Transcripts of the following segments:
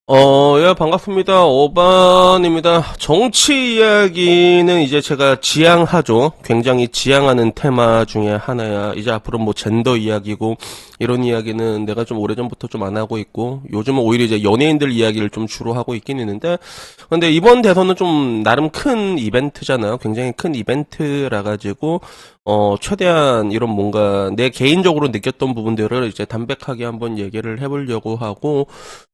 예, 반갑습니다. 오반입니다. 정치 이야기는 이제 제가 지향하죠. 굉장히 지향하는 테마 중에 하나야. 이제 앞으로 뭐 젠더 이야기고, 이런 이야기는 내가 좀 오래전부터 좀 안 하고 있고, 요즘은 오히려 이제 연예인들 이야기를 좀 주로 하고 있긴 있는데, 근데 이번 대선은 좀 나름 큰 이벤트잖아요. 굉장히 큰 이벤트라 가지고, 최대한 이런 뭔가 내 개인적으로 느꼈던 부분들을 이제 담백하게 한번 얘기를 해보려고 하고,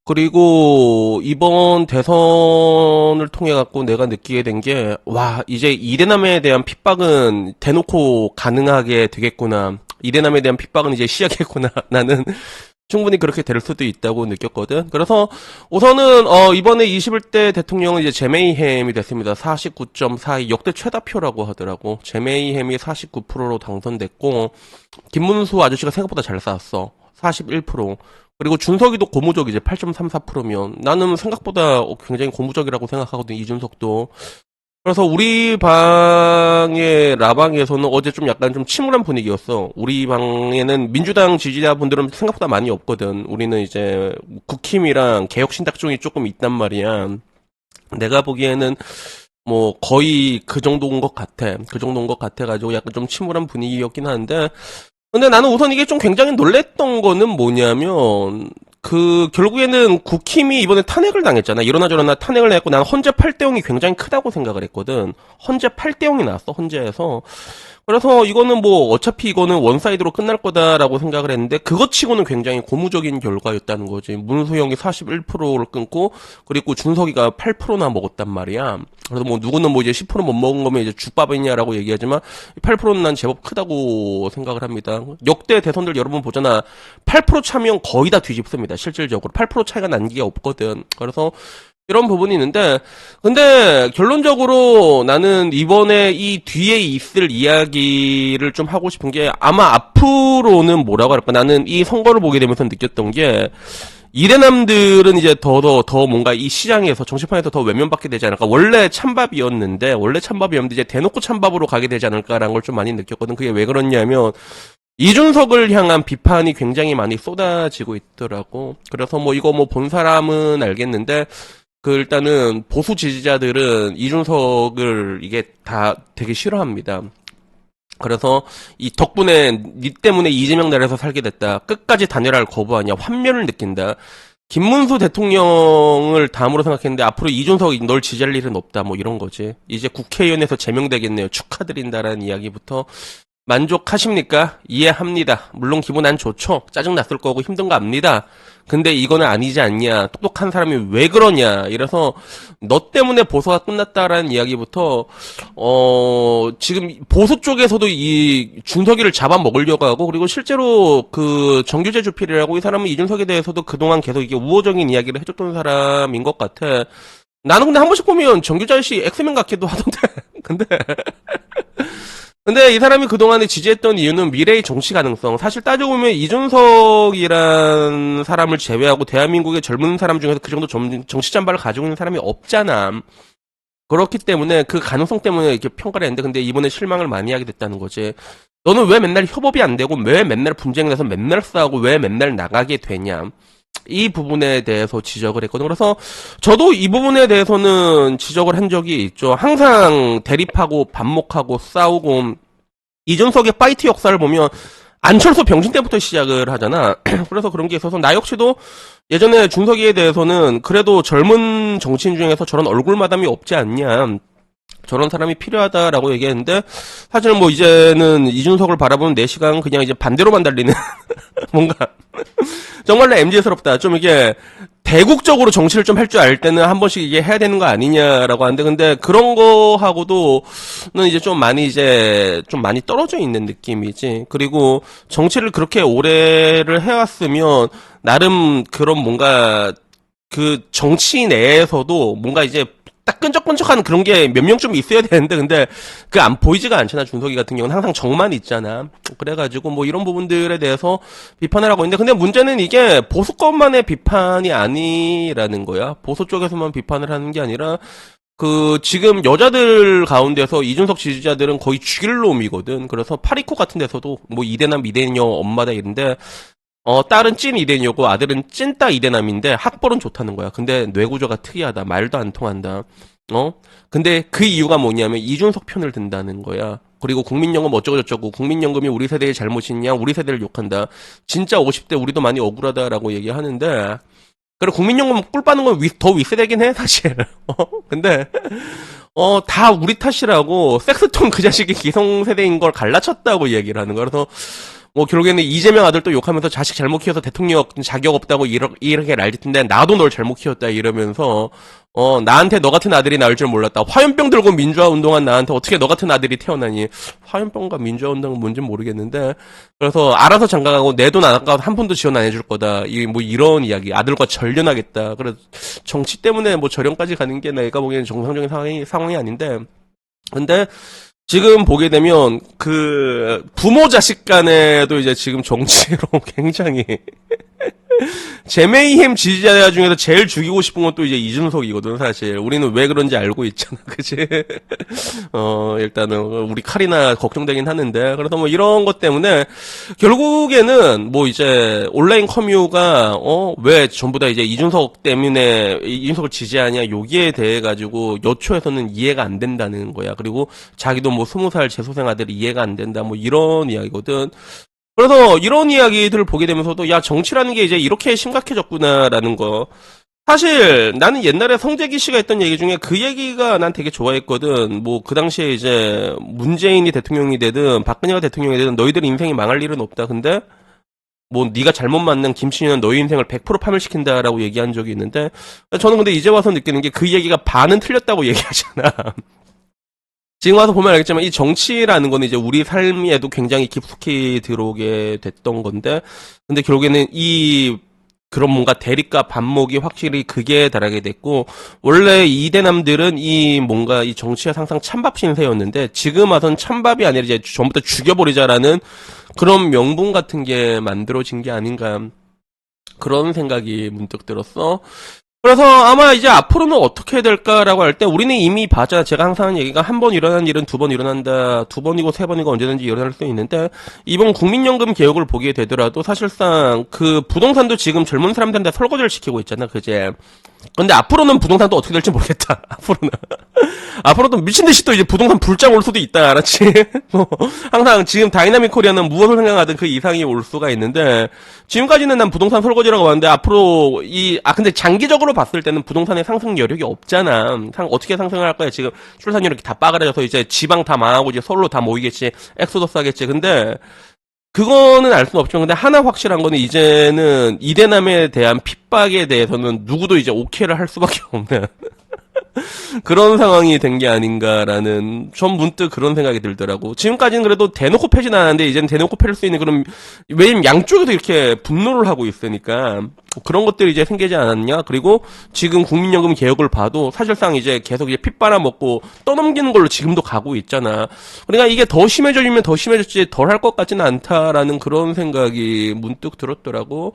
그리고 이번 대선을 통해 갖고 내가 느끼게 된 게, 와, 이제 이대남에 대한 핍박은 대놓고 가능하게 되겠구나. 이대남에 대한 핍박은 이제 시작했구나. 나는 충분히 그렇게 될 수도 있다고 느꼈거든. 그래서 우선은 이번에 21대 대통령은 이제 제메이햄이 됐습니다. 49.42 역대 최다표라고 하더라고. 제메이햄이 49%로 당선됐고 김문수 아저씨가 생각보다 잘 쌓았어. 41%. 그리고 준석이도 고무적이지. 8.34%면 나는 생각보다 굉장히 고무적이라고 생각하거든. 이준석도. 그래서 우리 방의 라방에서는 어제 좀 약간 좀 침울한 분위기였어. 우리 방에는 민주당 지지자분들은 생각보다 많이 없거든. 우리는 이제 국힘이랑 개혁신탁종이 조금 있단 말이야. 내가 보기에는 뭐 거의 그 정도인 것 같아. 그 정도인 것 같아가지고 약간 좀 침울한 분위기였긴 한데, 근데 나는 우선 이게 좀 굉장히 놀랬던 거는 뭐냐면, 결국에는 국힘이 이번에 탄핵을 당했잖아. 이러나 저러나 탄핵을 당했고, 난 헌재 8대 0이 굉장히 크다고 생각을 했거든. 헌재 8대 0이 나왔어, 헌재에서. 그래서 이거는 뭐 어차피 이거는 원사이드로 끝날 거다라고 생각을 했는데 그것 치고는 굉장히 고무적인 결과였다는 거지. 문수영이 41%를 끊고 그리고 준석이가 8%나 먹었단 말이야. 그래서 뭐 누구는 뭐 이제 10%못 먹은 거면 이제 죽밥이냐라고 얘기하지만 8%는 난 제법 크다고 생각을 합니다. 역대 대선들 여러분 보잖아. 8% 차면 거의 다 뒤집습니다. 실질적으로 8% 차이가 난 게 없거든. 그래서 이런 부분이 있는데, 근데 결론적으로 나는 이번에 이 뒤에 있을 이야기를 좀 하고 싶은 게 아마 앞으로는 뭐라고 할까? 나는 이 선거를 보게 되면서 느꼈던 게 이대남들은 이제 더 뭔가 이 시장에서 정치판에서 더 외면받게 되지 않을까. 원래 찬밥이었는데 이제 대놓고 찬밥으로 가게 되지 않을까라는 걸 좀 많이 느꼈거든. 그게 왜 그러냐면 이준석을 향한 비판이 굉장히 많이 쏟아지고 있더라고. 그래서 뭐 이거 뭐 본 사람은 알겠는데 일단은 보수 지지자들은 이준석을 이게 다 되게 싫어합니다. 그래서 이 덕분에 니 때문에 이재명 나라에서 살게 됐다. 끝까지 단일화를 거부하냐. 환멸을 느낀다. 김문수 대통령을 다음으로 생각했는데 앞으로 이준석이 널 지지할 일은 없다. 뭐 이런 거지. 이제 국회의원에서 제명되겠네요. 축하드린다라는 이야기부터 만족하십니까? 이해합니다. 물론 기분 안 좋죠. 짜증났을 거고 힘든 거 압니다. 근데 이거는 아니지 않냐. 똑똑한 사람이 왜 그러냐. 이래서 너 때문에 보수가 끝났다라는 이야기부터 지금 보수 쪽에서도 이 준석이를 잡아먹으려고 하고 그리고 실제로 정규재 주필이라고 이 사람은 이준석에 대해서도 그동안 계속 이게 우호적인 이야기를 해줬던 사람인 것 같아. 나는 근데 한 번씩 보면 정규재 씨 엑스맨 같기도 하던데. 근데 이 사람이 그동안에 지지했던 이유는 미래의 정치 가능성. 사실 따져보면 이준석이란 사람을 제외하고 대한민국의 젊은 사람 중에서 그 정도 정치 잠바를 가지고 있는 사람이 없잖아. 그렇기 때문에 그 가능성 때문에 이렇게 평가를 했는데 근데 이번에 실망을 많이 하게 됐다는 거지. 너는 왜 맨날 협업이 안 되고 왜 맨날 분쟁내서 맨날 싸우고 왜 맨날 나가게 되냐. 이 부분에 대해서 지적을 했거든. 그래서 저도 이 부분에 대해서는 지적을 한 적이 있죠. 항상 대립하고 반목하고 싸우고 이준석의 파이트 역사를 보면 안철수 병신 때부터 시작을 하잖아. 그래서 그런 게 있어서 나 역시도 예전에 준석이에 대해서는 그래도 젊은 정치인 중에서 저런 얼굴 마담이 없지 않냐. 저런 사람이 필요하다라고 얘기했는데 사실 뭐 이제는 이준석을 바라보는 내 시간은 그냥 이제 반대로만 달리는 뭔가 정말로 MZ스럽다. 좀 이게 대국적으로 정치를 좀 할 줄 알 때는 한 번씩 이게 해야 되는 거 아니냐라고 하는데 근데 그런 거하고도는 이제 좀 많이 떨어져 있는 느낌이지. 그리고 정치를 그렇게 오래를 해왔으면 나름 그런 뭔가 정치 내에서도 뭔가 이제 딱 끈적끈적한 그런 게 몇 명 좀 있어야 되는데 근데 안 보이지가 않잖아. 준석이 같은 경우는 항상 정만 있잖아. 그래가지고 뭐 이런 부분들에 대해서 비판을 하고 있는데 근데 문제는 이게 보수권만의 비판이 아니라는 거야. 보수 쪽에서만 비판을 하는 게 아니라 지금 여자들 가운데서 이준석 지지자들은 거의 죽일 놈이거든. 그래서 파리코 같은 데서도 뭐 이대남 이대녀 엄마다 이런데 딸은 찐 이대녀고 아들은 찐따 이대남인데 학벌은 좋다는 거야. 근데 뇌구조가 특이하다. 말도 안 통한다. 어? 근데 그 이유가 뭐냐면 이준석 편을 든다는 거야. 그리고 국민연금 어쩌고저쩌고 국민연금이 우리 세대의 잘못이냐 우리 세대를 욕한다. 진짜 50대 우리도 많이 억울하다라고 얘기하는데 그리고 국민연금 꿀 빠는 건 더 윗세대긴 해 사실. 근데 다 우리 탓이라고 섹스톤 그 자식이 기성세대인 걸 갈라쳤다고 얘기를 하는 거야. 그래서 뭐 결국에는 이재명 아들도 욕하면서 자식 잘못 키워서 대통령 자격 없다고 이렇게 날짓는데 나도 널 잘못 키웠다 이러면서 나한테 너 같은 아들이 나올 줄 몰랐다. 화염병 들고 민주화 운동한 나한테 어떻게 너 같은 아들이 태어나니. 화염병과 민주화 운동은 뭔지 모르겠는데 그래서 알아서 장가가고 내 돈 안 아까워서 한 푼도 지원 안 해줄 거다. 뭐 이런 이야기. 아들과 전련하겠다. 그래서 정치 때문에 뭐 절연까지 가는 게 내가 보기에는 정상적인 상황이 아닌데 근데 지금 보게 되면 그 부모 자식 간에도 이제 지금 정치로 굉장히 제메이햄 지지자 중에서 제일 죽이고 싶은 건 또 이제 이준석이거든 사실. 우리는 왜 그런지 알고 있잖아, 그치? 일단은 우리 칼이나 걱정되긴 하는데 그래서 뭐 이런 것 때문에 결국에는 뭐 이제 온라인 커뮤가 왜 전부 다 이제 이준석 때문에 이준석을 지지하냐 여기에 대해 가지고 여초에서는 이해가 안 된다는 거야. 그리고 자기도 뭐 20살 재소생 아들이 이해가 안 된다 뭐 이런 이야기거든. 그래서 이런 이야기들을 보게 되면서도 야 정치라는 게 이제 이렇게 심각해졌구나라는 거. 사실 나는 옛날에 성재기 씨가 했던 얘기 중에 그 얘기가 난 되게 좋아했거든. 뭐 그 당시에 이제 문재인이 대통령이 되든 박근혜가 대통령이 되든 너희들 인생이 망할 일은 없다. 근데 뭐 네가 잘못 만난 김치는 너희 인생을 100% 파멸시킨다라고 얘기한 적이 있는데 저는 근데 이제 와서 느끼는 게 그 얘기가 반은 틀렸다고 얘기하잖아. 지금 와서 보면 알겠지만 이 정치라는 거는 이제 우리 삶에도 굉장히 깊숙이 들어오게 됐던 건데 근데 결국에는 이 그런 뭔가 대립과 반목이 확실히 극에 달하게 됐고 원래 이대남들은 이 뭔가 이 정치가 항상 찬밥 신세였는데 지금 와선 찬밥이 아니라 이제 전부 다 죽여버리자라는 그런 명분 같은 게 만들어진 게 아닌가 그런 생각이 문득 들었어. 그래서 아마 이제 앞으로는 어떻게 될까라고 할 때 우리는 이미 봤잖아. 제가 항상 하는 얘기가 한 번 일어난 일은 두 번 일어난다. 두 번이고 세 번이고 언제든지 일어날 수 있는데 이번 국민연금 개혁을 보게 되더라도 사실상 그 부동산도 지금 젊은 사람들한테 설거지를 시키고 있잖아. 그제. 근데 앞으로는 부동산도 어떻게 될지 모르겠다. 앞으로는. 앞으로도 미친듯이 또 이제 부동산 불장 올 수도 있다. 알았지? 항상 지금 다이나믹 코리아는 무엇을 생각하든 그 이상이 올 수가 있는데 지금까지는 난 부동산 설거지라고 봤는데 앞으로 근데 장기적으로 봤을 때는 부동산의 상승 여력이 없잖아. 어떻게 상승을 할 거야? 지금 출산율이 다 빠그라져서 이제 지방 다 망하고 이제 서울로 다 모이겠지. 엑소더스 하겠지. 근데 그거는 알 수는 없지만 근데 하나 확실한 거는 이제는 이대남에 대한 핍박에 대해서는 누구도 이제 오케이를 할 수밖에 없는 그런 상황이 된 게 아닌가라는 전 문득 그런 생각이 들더라고. 지금까지는 그래도 대놓고 패진 않았는데 이제는 대놓고 패를 수 있는 그런 왜냐면 양쪽에서 이렇게 분노를 하고 있으니까 그런 것들이 이제 생기지 않았냐. 그리고 지금 국민연금 개혁을 봐도 사실상 이제 계속 이제 핏 빨아먹고 떠넘기는 걸로 지금도 가고 있잖아. 그러니까 이게 더 심해져지면 더 심해졌지 덜 할 것 같지는 않다라는 그런 생각이 문득 들었더라고.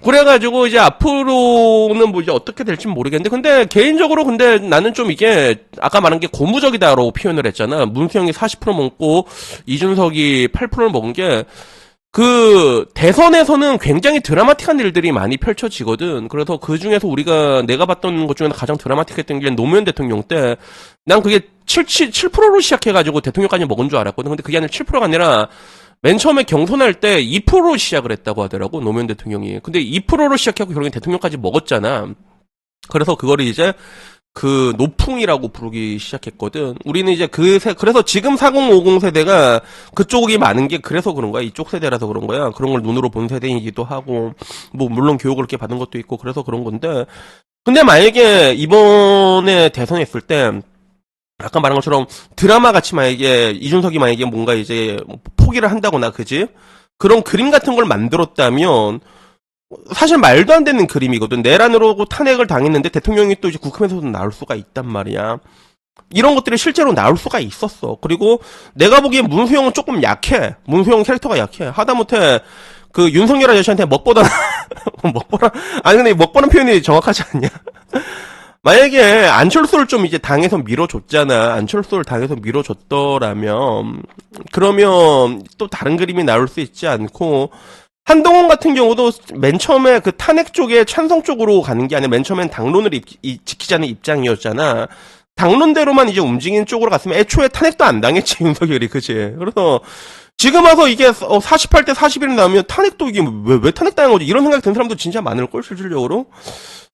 그래가지고 이제 앞으로는 뭐 이제 어떻게 될지 모르겠는데 근데 개인적으로 근데 나는 좀 이게 아까 말한 게 고무적이다라고 표현을 했잖아. 문수영이 40% 먹고 이준석이 8%를 먹은 게 그 대선에서는 굉장히 드라마틱한 일들이 많이 펼쳐지거든. 그래서 그 중에서 내가 봤던 것 중에서 가장 드라마틱했던 게 노무현 대통령 때 난 그게 7%로 시작해가지고 대통령까지 먹은 줄 알았거든. 근데 그게 아니라 7%가 아니라 맨 처음에 경선할 때 2%로 시작을 했다고 하더라고, 노무현 대통령이. 근데 2%로 시작하고 결국엔 대통령까지 먹었잖아. 그래서 그거를 이제 그 노풍이라고 부르기 시작했거든. 우리는 이제 그래서 지금 4050 세대가 그쪽이 많은 게 그래서 그런 거야. 이쪽 세대라서 그런 거야. 그런 걸 눈으로 본 세대이기도 하고, 뭐 물론 교육을 그렇게 받은 것도 있고 그래서 그런 건데. 근데 만약에 이번에 대선했을 때 아까 말한 것처럼 드라마 같이 만약에 이준석이 만약에 뭔가 이제 포기를 한다거나 그지? 그런 그림 같은 걸 만들었다면 사실 말도 안 되는 그림이거든. 내란으로 탄핵을 당했는데 대통령이 또 이제 국힘에서도 나올 수가 있단 말이야. 이런 것들이 실제로 나올 수가 있었어. 그리고 내가 보기엔 문수영은 조금 약해. 문수영 캐릭터가 약해. 하다못해 그 윤석열 아저씨한테 먹보다 아니 근데 먹보는 표현이 정확하지 않냐? 만약에 안철수를 좀 이제 당에서 밀어줬잖아. 안철수를 당에서 밀어줬더라면 그러면 또 다른 그림이 나올 수 있지 않고 한동훈 같은 경우도 맨 처음에 그 탄핵 쪽에 찬성 쪽으로 가는 게 아니라 맨 처음엔 당론을 지키자는 입장이었잖아. 당론대로만 이제 움직이는 쪽으로 갔으면 애초에 탄핵도 안 당했지, 윤석열이, 그치? 그래서 지금 와서 이게 48대 41이 나오면 탄핵도 이게 왜 탄핵 당한 거지? 이런 생각이 든 사람도 진짜 많을걸, 실질적으로?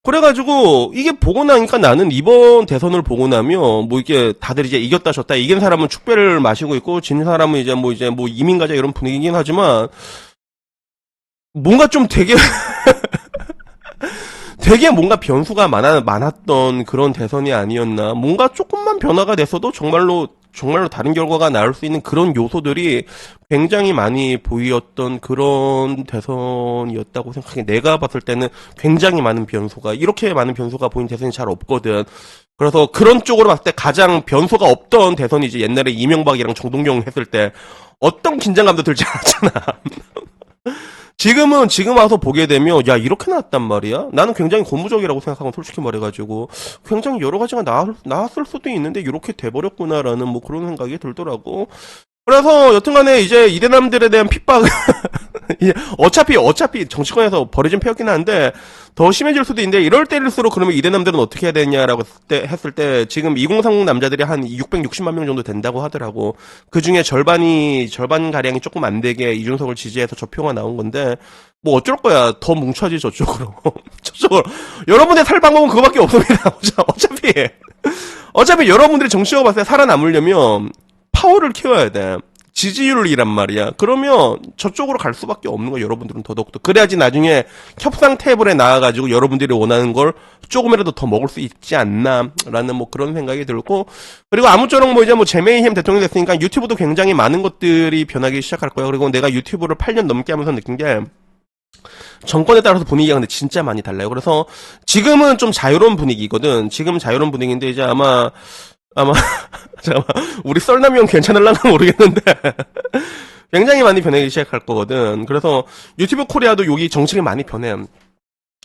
그래가지고 이게 보고 나니까 나는 이번 대선을 보고 나면 뭐 이게 다들 이제 이겼다 졌다 이긴 사람은 축배를 마시고 있고 진 사람은 이제 뭐 이민 가자 이런 분위기긴 하지만 뭔가 좀 되게 되게 뭔가 변수가 많았던 그런 대선이 아니었나. 뭔가 조금만 변화가 됐어도 정말로 다른 결과가 나올 수 있는 그런 요소들이 굉장히 많이 보였던 그런 대선이었다고 생각해. 내가 봤을 때는 굉장히 많은 변수가, 이렇게 많은 변수가 보인 대선이 잘 없거든. 그래서 그런 쪽으로 봤을 때 가장 변수가 없던 대선이 이제 옛날에 이명박이랑 정동영 했을 때 어떤 긴장감도 들지 않았잖아. 지금 와서 보게 되면, 야, 이렇게 나왔단 말이야? 나는 굉장히 고무적이라고 생각하고, 솔직히 말해가지고, 굉장히 여러 가지가 나왔을 수도 있는데, 이렇게 돼버렸구나라는 뭐 그런 생각이 들더라고. 그래서 여튼간에 이제 이대남들에 대한 핍박 어차피 정치권에서 벌어진 패였긴 한데 더 심해질 수도 있는데 이럴 때일수록 그러면 이대남들은 어떻게 해야 되냐라고 했을 때 지금 2030 남자들이 한 660만 명 정도 된다고 하더라고. 그 중에 절반 가량이 조금 안 되게 이준석을 지지해서 저표가 나온 건데 뭐 어쩔 거야. 더 뭉쳐지 저쪽으로. 저쪽으로. 여러분의 살 방법은 그거밖에 없습니다. 어차피 여러분들이 정치적으로 봤을 때 살아남으려면 파워를 키워야 돼. 지지율이란 말이야. 그러면 저쪽으로 갈 수밖에 없는 거야, 여러분들은 더더욱더. 그래야지 나중에 협상 테이블에 나와가지고 여러분들이 원하는 걸 조금이라도 더 먹을 수 있지 않나, 라는 뭐 그런 생각이 들고. 그리고 아무쪼록 뭐 이제 뭐 제메이힘 대통령이 됐으니까 유튜브도 굉장히 많은 것들이 변하기 시작할 거야. 그리고 내가 유튜브를 8년 넘게 하면서 느낀 게, 정권에 따라서 분위기가 근데 진짜 많이 달라요. 그래서 지금은 좀 자유로운 분위기거든. 지금 자유로운 분위기인데 이제 아마 잠깐만 우리 썰남이 형 괜찮을라나 모르겠는데 굉장히 많이 변하기 시작할 거거든. 그래서 유튜브 코리아도 여기 정책이 많이 변해.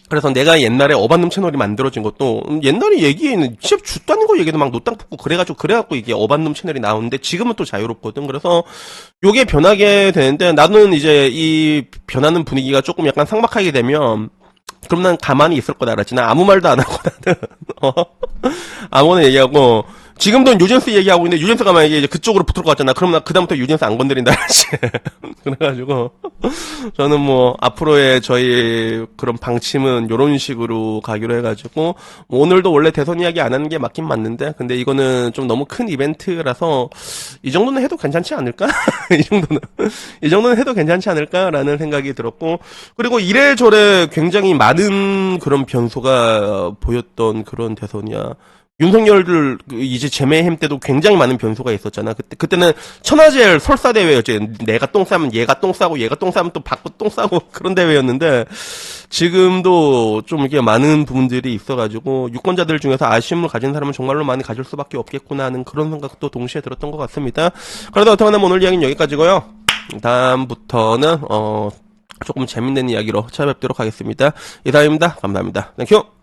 그래서 내가 옛날에 어반룸 채널이 만들어진 것도 옛날에 얘기는 진짜 죽다는 거 얘기도 막 노땅 붙고 그래갖고 이게 어반룸 채널이 나오는데 지금은 또 자유롭거든. 그래서 요게 변하게 되는데 나는 이제 이 변하는 분위기가 조금 약간 삭막하게 되면 그럼 난 가만히 있을 거다 알았지. 나 아무 말도 안 하고 나는 아무나 얘기하고 지금도 유젠스 얘기하고 있는데 유젠스가 만약에 이제 그쪽으로 붙을 것 같잖아. 그럼 나 그다음부터 유젠스 안 건드린다 알았지. 그래가지고 저는 뭐 앞으로의 저희 그런 방침은 요런 식으로 가기로 해가지고 뭐 오늘도 원래 대선 이야기 안 하는 게 맞긴 맞는데 근데 이거는 좀 너무 큰 이벤트라서 이 정도는 해도 괜찮지 않을까? 이 정도는 해도 괜찮지 않을까라는 생각이 들었고 그리고 이래저래 굉장히 많은 그런 변수가 보였던 그런 대선이야. 윤석열들 이제 제메햄 때도 굉장히 많은 변수가 있었잖아. 그때는 천하제일 설사 대회였지. 내가 똥 싸면 얘가 똥 싸고 얘가 똥 싸면 또 받고 똥 싸고 그런 대회였는데 지금도 좀 이게 많은 부분들이 있어가지고 유권자들 중에서 아쉬움을 가진 사람은 정말로 많이 가질 수밖에 없겠구나 하는 그런 생각도 동시에 들었던 것 같습니다. 그래도 어떻게 하면 오늘 이야기는 여기까지고요. 다음부터는 조금 재밌는 이야기로 찾아뵙도록 하겠습니다. 이상입니다. 감사합니다. 땡큐.